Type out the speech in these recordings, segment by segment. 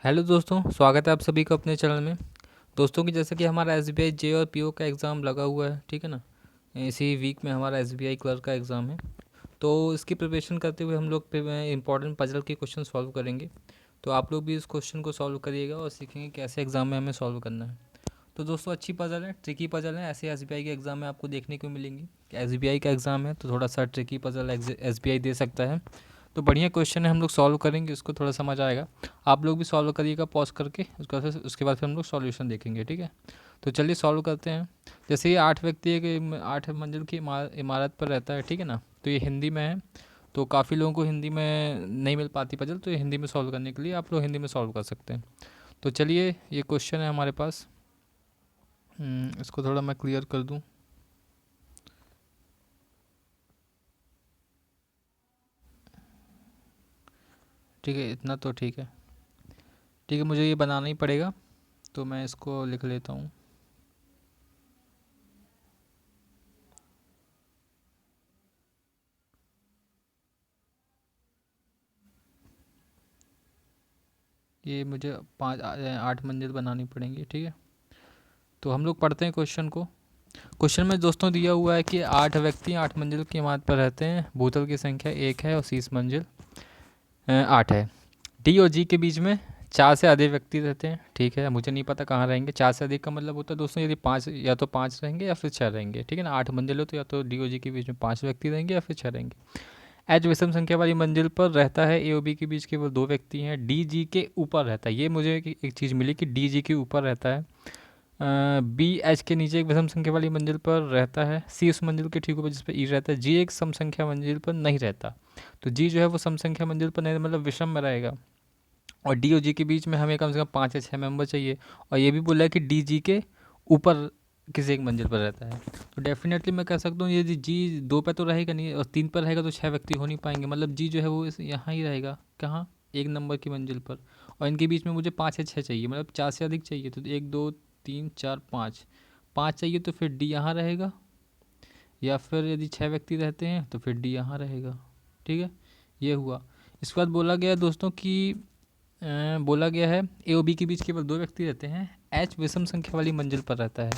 Hello दोस्तों, स्वागत है आप सभी का अपने चैनल में। दोस्तों कि जैसे कि हमारा एसबीआई जे और पीओ का एग्ज़ाम लगा हुआ है, ठीक है ना। इसी वीक में हमारा एसबीआई क्लर्क का एग्ज़ाम है। तो इसकी प्रिपरेशन करते हुए हम लोग इंपॉर्टेंट पजल के क्वेश्चन सॉल्व करेंगे। तो आप लोग भी इस क्वेश्चन को सॉल्व करिएगा और सीखेंगे कैसे एग्ज़ाम में हमें सॉल्व करना है। तो दोस्तों अच्छी पजल है, ट्रिकी पजल है, ऐसे एसबीआई के एग्ज़ाम में आपको देखने को मिलेंगी। एसबीआई का एग्ज़ाम है तो थोड़ा सा ट्रिकी पजल एसबीआई दे सकता है। तो बढ़िया क्वेश्चन है, हम लोग सॉल्व करेंगे, उसको थोड़ा समझ आएगा। आप लोग भी सॉल्व करिएगा पॉज करके, उसके बाद फिर हम लोग सॉल्यूशन देखेंगे, ठीक है। तो चलिए सॉल्व करते हैं। जैसे ये 8 व्यक्ति एक 8 मंजिल की इमारत पर रहता है, ठीक है ना। तो ये हिंदी में है। तो काफ़ी लोगों को हिंदी में नहीं मिल पाती पजल, तो ये हिंदी में सॉल्व करने के लिए आप लोग हिंदी में सॉल्व कर सकते हैं। तो चलिए ये क्वेश्चन है हमारे पास। इसको थोड़ा मैं क्लियर कर दूं। ठीक है, इतना तो ठीक है। ठीक है, मुझे ये बनाना ही पड़ेगा, तो मैं इसको लिख लेता हूँ। ये मुझे 8 मंजिल बनानी पड़ेंगी, ठीक है। तो हम लोग पढ़ते हैं क्वेश्चन को। क्वेश्चन में दोस्तों दिया हुआ है कि 8 व्यक्ति 8 मंजिल की इमारत पर रहते हैं, भूतल की संख्या 1 है और शीर्ष मंजिल 8 है। डी और जी के बीच में 4 से अधिक व्यक्ति रहते हैं, ठीक है। मुझे नहीं पता कहाँ रहेंगे। 4 से अधिक का मतलब होता है दोस्तों, यदि 5 या तो 5 रहेंगे या फिर 6 रहेंगे, ठीक है ना। 8 मंजिल हो तो या तो डी और जी के बीच में 5 व्यक्ति रहेंगे या फिर 6 रहेंगे। एच विषम संख्या वाली मंजिल पर रहता है, ए और बी के बीच केवल 2 व्यक्ति हैं, डी जी के ऊपर रहता है। ये मुझे एक चीज़ मिली कि डी जी के ऊपर रहता है। बी एच के नीचे एक विषम संख्या वाली मंजिल पर रहता है, सी उस मंजिल के ठीक ऊपर जिस पर ई रहता है, जी एक सम संख्या मंजिल पर नहीं रहता। तो जी जो है वो सम संख्या मंजिल पर नहीं, मतलब विषम में रहेगा। और डी और जी के बीच में हमें कम से कम 5 या 6 मेंबर चाहिए। और ये भी बोला है कि डी जी के ऊपर किसी एक मंजिल पर रहता है। तो डेफिनेटली मैं कह सकता हूँ यदि जी 2 पे तो रहेगा नहीं और 3 पर रहेगा तो 6 व्यक्ति हो नहीं पाएंगे। मतलब जी जो है वो यहाँ ही रहेगा, कहाँ, 1 नंबर की मंजिल पर। और इनके बीच में मुझे 5 या 6 चाहिए, मतलब 4 से अधिक चाहिए। तो 1 2 3 4 5, 5 चाहिए तो फिर डी यहाँ रहेगा, या फिर यदि 6 व्यक्ति रहते हैं तो फिर डी यहाँ रहेगा, ठीक है। ये हुआ। इसके बाद बोला गया दोस्तों कि बोला गया है ए और बी के बीच केवल 2 व्यक्ति रहते हैं, एच विषम संख्या वाली मंजिल पर रहता है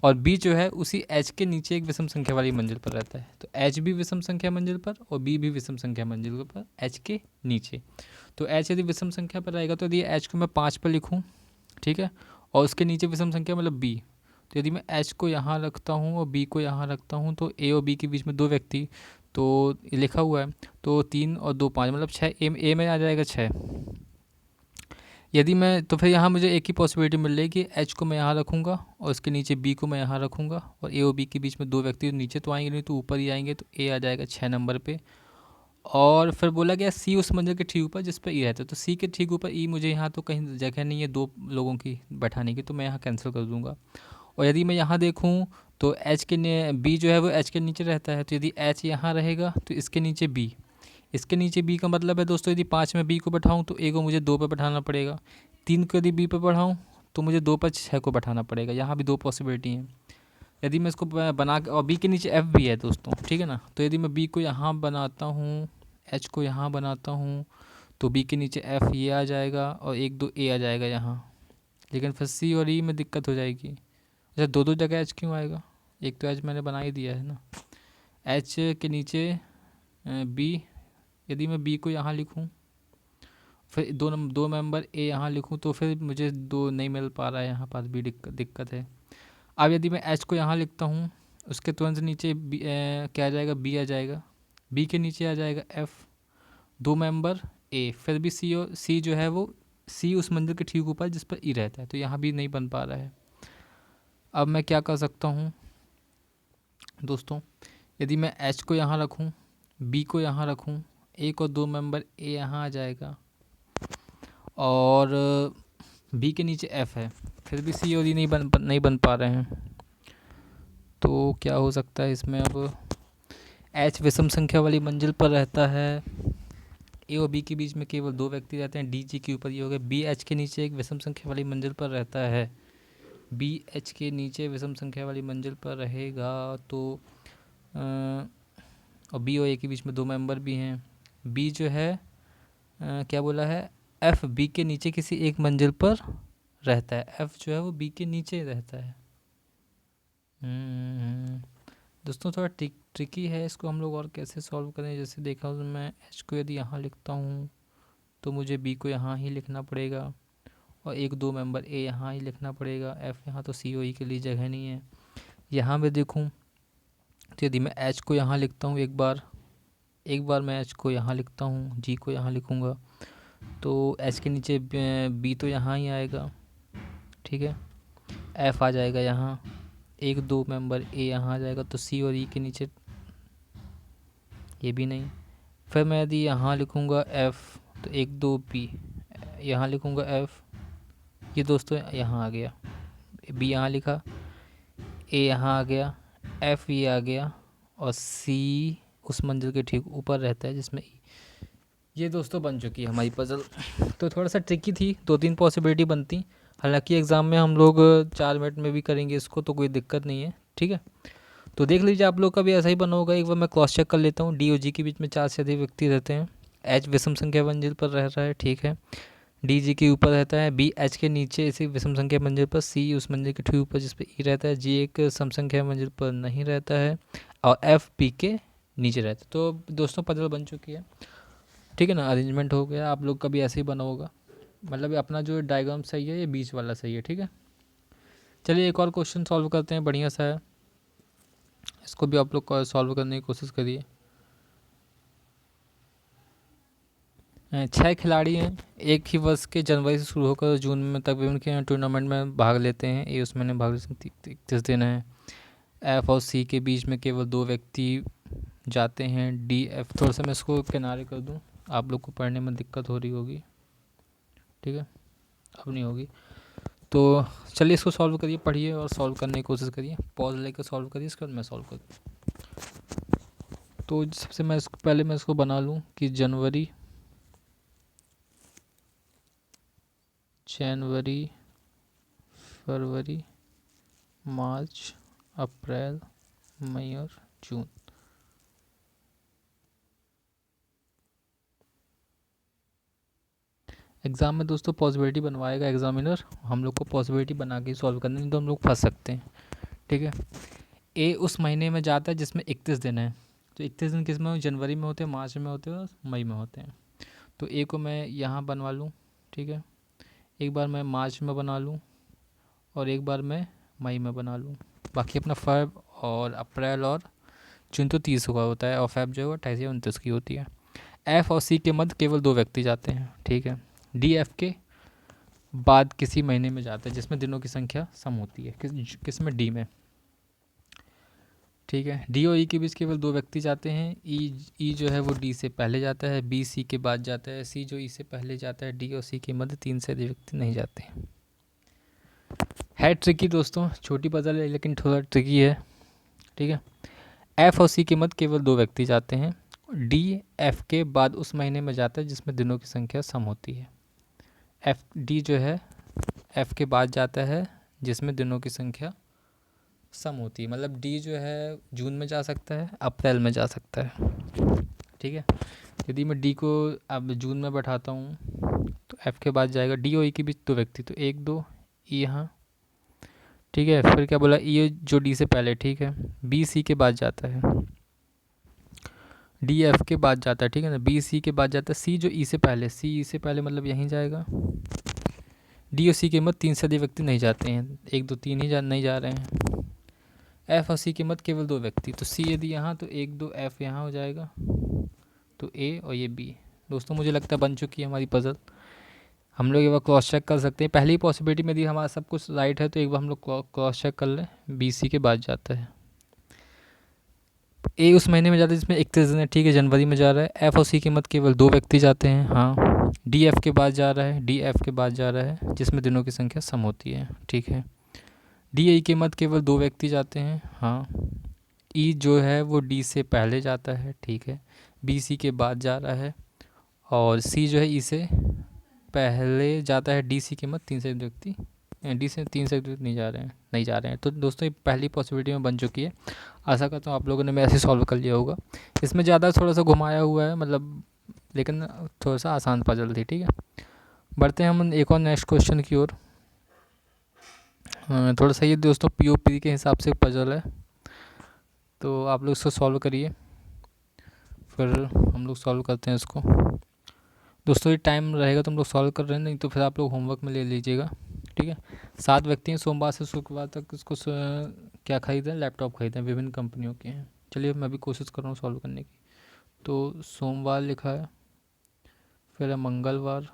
और बी जो है उसी एच के नीचे एक विषम संख्या वाली मंजिल पर रहता है। तो एच भी विषम संख्या मंजिल पर और बी भी विषम संख्या मंजिल पर, एच के नीचे। तो एच यदि विषम संख्या पर रहेगा तो यदि एच को मैं 5 पर लिखूँ, ठीक है, और उसके नीचे विषम संख्या मतलब बी, तो यदि मैं एच को यहाँ रखता हूँ और बी को यहाँ रखता हूँ तो ए और बी के बीच में 2 व्यक्ति, तो लिखा हुआ है। तो 3 और 2 5, मतलब 6, ए में आ जाएगा 6। यदि मैं तो फिर यहाँ मुझे एक ही पॉसिबिलिटी मिल रही है कि एच को मैं यहाँ रखूँगा और उसके नीचे बी को मैं यहाँ रखूँगा, और ए और बी के बीच में 2 व्यक्ति नीचे तो आएंगे नहीं तो ऊपर ही आएंगे, तो ए आ जाएगा 6 नंबर पे। और फिर बोला गया सी उस मंजिल के ठीक ऊपर जिस पर ई रहता है, तो सी के ठीक ऊपर ई, मुझे यहाँ तो कहीं जगह नहीं है 2 लोगों की बैठाने की, तो मैं यहाँ कैंसिल कर दूँगा। और यदि मैं यहाँ देखूँ तो एच के बी जो है वो एच के नीचे रहता है, तो यदि एच यहाँ रहेगा तो इसके नीचे बी, इसके नीचे बी का मतलब है दोस्तों यदि 5 में बी को बैठाऊँ तो ए को मुझे 2 पे बैठाना पड़ेगा, 3 को यदि बी पे बढ़ाऊँ तो मुझे 2 पर 6 को बैठाना पड़ेगा। यहाँ भी 2 पॉसिबिलिटी हैं। यदि मैं इसको बना के, और बी के नीचे एफ भी है दोस्तों, ठीक है ना। तो यदि मैं बी को यहाँ बनाता हूँ, एच को यहाँ बनाता हूँ, तो बी के नीचे एफ ये आ जाएगा और 1 2 ए आ जाएगा यहाँ। लेकिन फिर सी और ई में दिक्कत हो जाएगी। अच्छा, 2 जगह एच क्यों आएगा, एक तो एच मैंने बना ही दिया है ना। एच के नीचे बी, यदि मैं बी को यहाँ लिखूँ, फिर 2 मेंबर ए यहाँ लिखूँ, तो फिर मुझे 2 नहीं मिल पा रहा है, यहाँ पास भी दिक्कत है। अब यदि मैं एच को यहाँ लिखता हूँ, उसके तुरंत नीचे क्या आ जाएगा, बी आ जाएगा, बी के नीचे आ जाएगा एफ, 2 मेंबर ए, फिर भी सी, और सी जो है वो सी उस मंजिल के ठीक ऊपर जिस पर ई रहता है, तो यहाँ भी नहीं बन पा रहा है। अब मैं क्या कर सकता हूँ दोस्तों, यदि मैं एच को यहाँ रखूँ, बी को यहाँ रखूँ, एक और 2 मेंबर ए यहाँ आ जाएगा, और बी के नीचे एफ है, फिर भी सी और ई नहीं बन पा रहे हैं। तो क्या हो सकता है इसमें, अब एच विषम संख्या वाली मंजिल पर रहता है, ए और बी के बीच में केवल 2 व्यक्ति रहते हैं, डी जी के ऊपर ये हो गया, बी एच के नीचे एक विषम संख्या वाली मंजिल पर रहता है, बी एच के नीचे विषम संख्या वाली मंजिल पर रहेगा, तो और बी और ए के बीच में 2 मेंबर भी हैं। बी जो है क्या बोला है, एफ बी के नीचे किसी एक मंजिल पर रहता है। एफ जो है वो बी के नीचे रहता है। दोस्तों थोड़ा ट्रिकी है, इसको हम लोग और कैसे सॉल्व करें। जैसे देखा मैं एच को यदि यहाँ लिखता हूँ तो मुझे बी को यहाँ ही लिखना पड़ेगा और एक दो मेंबर ए यहाँ ही लिखना पड़ेगा। एफ यहाँ तो सी ओ ई के लिए जगह नहीं है। यहाँ पे देखूँ तो यदि मैं एच को यहाँ लिखता हूँ एक बार मैं एच को यहाँ लिखता हूँ, जी को यहाँ लिखूँगा तो एच के नीचे बी तो यहाँ ही आएगा, ठीक है। एफ आ जाएगा यहाँ, एक दो मेंबर ए यहाँ आ जाएगा तो सी और ई के नीचे ये भी नहीं। फिर मैं यदि यहाँ लिखूँगा एफ तो एक दो बी, यहाँ लिखूँगा एफ, ये दोस्तों यहाँ आ गया, बी यहाँ लिखा, ए यहाँ आ गया, एफ ये आ गया और सी उस मंजिल के ठीक ऊपर रहता है जिसमें ई। ये दोस्तों बन चुकी है हमारी पजल। तो थोड़ा सा ट्रिकी थी, 2-3 पॉसिबिलिटी बनती, हालांकि एग्ज़ाम में हम लोग 4 मिनट में भी करेंगे इसको तो कोई दिक्कत नहीं है, ठीक है। तो देख लीजिए आप लोग का भी ऐसा ही बना होगा। एक बार मैं क्रॉस चेक कर लेता हूँ। डी और जी के बीच में 4 से अधिक व्यक्ति रहते हैं। एच विषम संख्या मंजिल पर रह रहा है, ठीक है। डी जी के ऊपर रहता है, बी एच के नीचे इसी विषम संख्या मंजिल पर, सी उस मंजिल के ठीक ऊपर जिस पर ई रहता है, जी एक सम संख्या मंजिल पर नहीं रहता है और एफ पी के नीचे रहता है। तो दोस्तों पजल बन चुकी है, ठीक है ना। अरेंजमेंट हो गया, आप लोग का भी ऐसे ही बना होगा। मतलब अपना जो डायग्राम सही है, ये बीच वाला सही है, ठीक है। चलिए एक और क्वेश्चन सॉल्व करते हैं, बढ़िया सा है, इसको भी आप लोग सॉल्व करने की कोशिश करिए। 6 खिलाड़ी हैं, एक ही वर्ष के जनवरी से शुरू होकर जून में तक विभिन्न टूर्नामेंट में भाग लेते हैं। ए उसमें ने भाग 31 दिन है। एफ और सी के बीच में केवल 2 व्यक्ति जाते हैं। डी एफ, थोड़ा सा मैं इसको किनारे कर दूं, आप लोग को पढ़ने में दिक्कत हो रही होगी, ठीक है, अब नहीं होगी। तो चलिए इसको सॉल्व करिए, पढ़िए और सॉल्व करने की कोशिश करिए, पॉज लेकर सॉल्व करिए, इसके बाद मैं सॉल्व कर। तो सबसे मैं पहले मैं इसको बना लूँ कि जनवरी, फरवरी, मार्च, अप्रैल, मई और जून। एग्ज़ाम में दोस्तों पॉसिबिलिटी बनवाएगा एग्जामिनर, हम लोग को पॉसिबिलिटी बना के सॉल्व करनी, नहीं तो हम लोग फंस सकते हैं, ठीक है। ए उस महीने में जाता है जिसमें 31 दिन है। तो 31 दिन किस में, जनवरी में होते हैं, मार्च में होते हैं और मई में होते हैं। तो ए को मैं यहाँ बनवा लूँ, ठीक है। एक बार मैं मार्च में बना लूँ और एक बार मैं मई में बना लूँ। बाकी अपना फरवरी और अप्रैल और जून तो 30 का होता है और फेब जो है वो 28 या 29 की होती है। एफ और सी के मध्य केवल 2 व्यक्ति जाते हैं, ठीक है। डी एफ के बाद किसी महीने में जाता है जिसमें दिनों की संख्या सम होती है, किस में, डी में, ठीक है। डी और ई के बीच केवल 2 व्यक्ति जाते हैं। ई जो है वो डी से पहले जाता है, बी सी के बाद जाता है, सी जो ई से पहले जाता है। डी और सी के मध्य 3 से अधिक व्यक्ति नहीं जाते हैं। है ट्रिकी दोस्तों, छोटी पजल है लेकिन थोड़ा ट्रिकी है, ठीक है। एफ और सी के मध्य केवल 2 व्यक्ति जाते हैं। डी एफ के बाद उस महीने में जाता है जिसमें दिनों की संख्या सम होती है। एफ डी जो है एफ के बाद जाता है जिसमें दिनों की संख्या सम होती है। मतलब डी जो है जून में जा सकता है, अप्रैल में जा सकता है, ठीक है। यदि मैं डी को अब जून में बैठाता हूँ तो एफ के बाद जाएगा। डी और ई के बीच 2 व्यक्ति, तो 1 2 ई यहाँ, ठीक है। फिर क्या बोला, ई जो डी से पहले, ठीक है। बी सी के बाद जाता है, डी एफ के बाद जाता है, ठीक है ना। बी सी के बाद जाता है, सी जो ई से पहले, सी ई से पहले मतलब यहीं जाएगा। डी और सी के मत 3 से अधिक व्यक्ति नहीं जाते हैं, 1 2 3 ही नहीं जा रहे हैं। एफ और सी के मत केवल 2 व्यक्ति, तो सी यदि यहाँ तो 1 2 एफ यहाँ हो जाएगा, तो ए और ये बी। दोस्तों मुझे लगता है बन चुकी है हमारी पजल। हम लोग एक बार क्रॉस चेक कर सकते हैं, पहली पॉसिबिलिटी में यदि हमारा सब कुछ राइट है तो एक बार हम लोग क्रॉस चेक कर लें। बी सी के बाद जाता है, ए उस महीने में जाता है जिसमें 31 दिन है, ठीक है, जनवरी में जा रहा है। एफ और सी के मत केवल 2 व्यक्ति जाते हैं, हाँ। डी एफ के बाद जा रहा है, डी एफ के बाद जा रहा है जिसमें दिनों की संख्या सम होती है, ठीक है। डी ई के मत केवल 2 व्यक्ति जाते हैं, हाँ। ई जो है वो डी से पहले जाता है, ठीक है। बी सी के बाद जा रहा है और सी जो है ई से पहले जाता है। डी सी के मत 3 से व्यक्ति, डी से 3 से नहीं जा रहे हैं। तो दोस्तों ये पहली पॉसिबिलिटी में बन चुकी है। आशा करता हूँ आप लोगों ने मैं ऐसे सॉल्व कर लिया होगा। इसमें ज़्यादा थोड़ा सा घुमाया हुआ है मतलब, लेकिन थोड़ा सा आसान पजल थी, ठीक है। बढ़ते हैं हम एक और नेक्स्ट क्वेश्चन की ओर। थोड़ा सा ये दोस्तों पीओपी के हिसाब से पजल है, तो आप लोग इसको सॉल्व करिए, फिर हम लोग सॉल्व करते हैं इसको। दोस्तों ये टाइम रहेगा तो हम लोग सॉल्व कर रहे हैं, नहीं तो फिर आप लोग होमवर्क में ले लीजिएगा, ठीक है। 7 व्यक्ति हैं, सोमवार से शुक्रवार तक इसको क्या खरीदें, लैपटॉप खरीदें, विभिन्न कंपनियों के हैं। चलिए मैं भी कोशिश कर रहा हूँ सॉल्व करने की। तो सोमवार लिखा है, फिर है मंगलवार,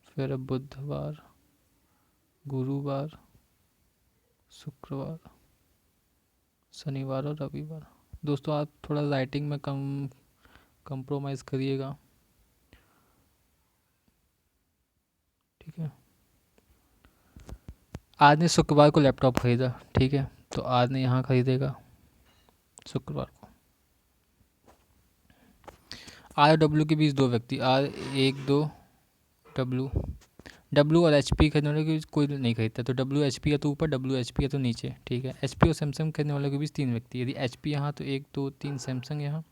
फिर है बुधवार, गुरुवार, शुक्रवार, शनिवार और रविवार। दोस्तों आप थोड़ा राइटिंग में कंप्रोमाइज़ करिएगा, ठीक है। आज ने शुक्रवार को लैपटॉप खरीदा, ठीक है, तो आज ने यहाँ खरीदेगा शुक्रवार को। आर और डब्ल्यू के बीच 2 व्यक्ति, आर 1 2, डब्ल्यू और एच पी खरीदने वाले के बीच कोई नहीं खरीदता, तो डब्ल्यू एच पी या तो ऊपर, डब्ल्यू एच पी या तो नीचे, ठीक है। एच पी और सैमसंग खरीदने वाले के बीच 3 व्यक्ति, यदि एच पी यहाँ तो 1 2 3 सैमसंग यहाँ,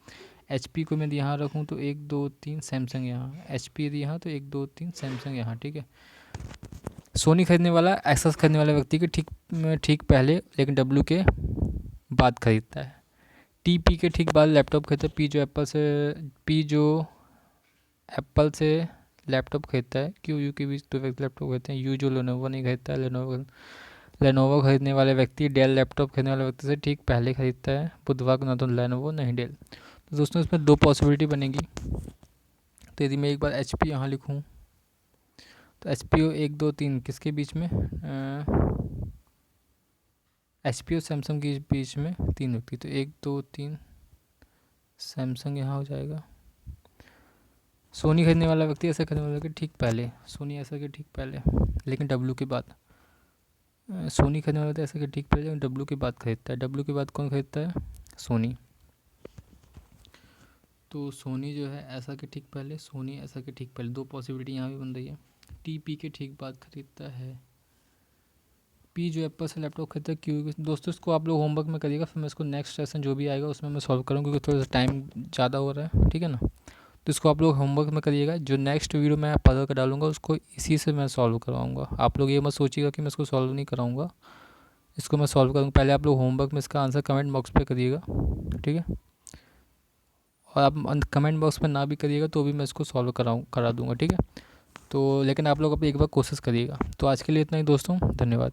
एच पी को मैं यहाँ रखूँ तो 1 2 3 सैमसंग यहाँ, एच पी यदि यहाँ तो 1 2 3 सैमसंग यहाँ, ठीक है। सोनी खरीदने वाला एक्सेस खरीदने वाले व्यक्ति के ठीक पहले लेकिन डब्ल्यू के बाद खरीदता है। टी पी के ठीक बाद लैपटॉप खरीदता है। पी जो एप्पल से लैपटॉप खरीदता है। क्यू यू के बीच 2 व्यक्ति लैपटॉप खरीदते हैं। यू जो लेनोवो नहीं खरीदता है, लेनोवो खरीदने वाले व्यक्ति डेल लैपटॉप खरीदने वाले व्यक्ति से ठीक पहले खरीदता है बुधवार को, ना तो लेनोवो नहीं डेल। तो दोस्तों इसमें 2 पॉसिबिलिटी बनेगी। तो यदि मैं एक बार एच पी यहाँ लिखूँ तो एच पी 1 2 3 किसके बीच में, एच पी और सैमसंग के बीच में 3 व्यक्ति, तो 1 2 3 सैमसंग यहाँ हो जाएगा। सोनी खरीदने वाला व्यक्ति ऐसा खरीदने वाला के ठीक पहले, सोनी ऐसा के ठीक पहले लेकिन डब्ल्यू के बाद, सोनी खरीदने वाला व्यक्ति ऐसा के ठीक पहले लेकिन डब्ल्यू के बाद खरीदता है। डब्ल्यू के बाद कौन खरीदता है, सोनी। तो सोनी जो है ऐसा के ठीक पहले, सोनी ऐसा के ठीक पहले, 2 पॉसिबिलिटी यहाँ भी बन रही है। टी पी के ठीक बाद खरीदता है। पी जो एप्पल से लैपटॉप खरीदता है। क्यों दोस्तों इसको आप लोग होमवर्क में करिएगा, फिर मैं इसको नेक्स्ट सेशन जो भी आएगा उसमें मैं सॉल्व करूँगा, क्योंकि थोड़ा सा टाइम ज़्यादा हो रहा है, ठीक है ना। तो इसको आप लोग होमवर्क में करिएगा, जो नेक्स्ट वीडियो मैं पढ़ कर डालूंगा उसको इसी से मैं सॉल्व करवाऊँगा। आप लोग ये मत सोचिएगा कि मैं इसको सॉल्व नहीं कराऊँगा, इसको मैं सॉल्व करूँगा। पहले आप लोग होमवर्क में इसका आंसर कमेंट बॉक्स पे करिएगा, ठीक है। और आप कमेंट बॉक्स में ना भी करिएगा तो भी मैं इसको सॉल्व करा दूँगा, ठीक है। तो लेकिन आप लोग अपनी एक बार कोशिश करिएगा। तो आज के लिए इतना ही दोस्तों, धन्यवाद।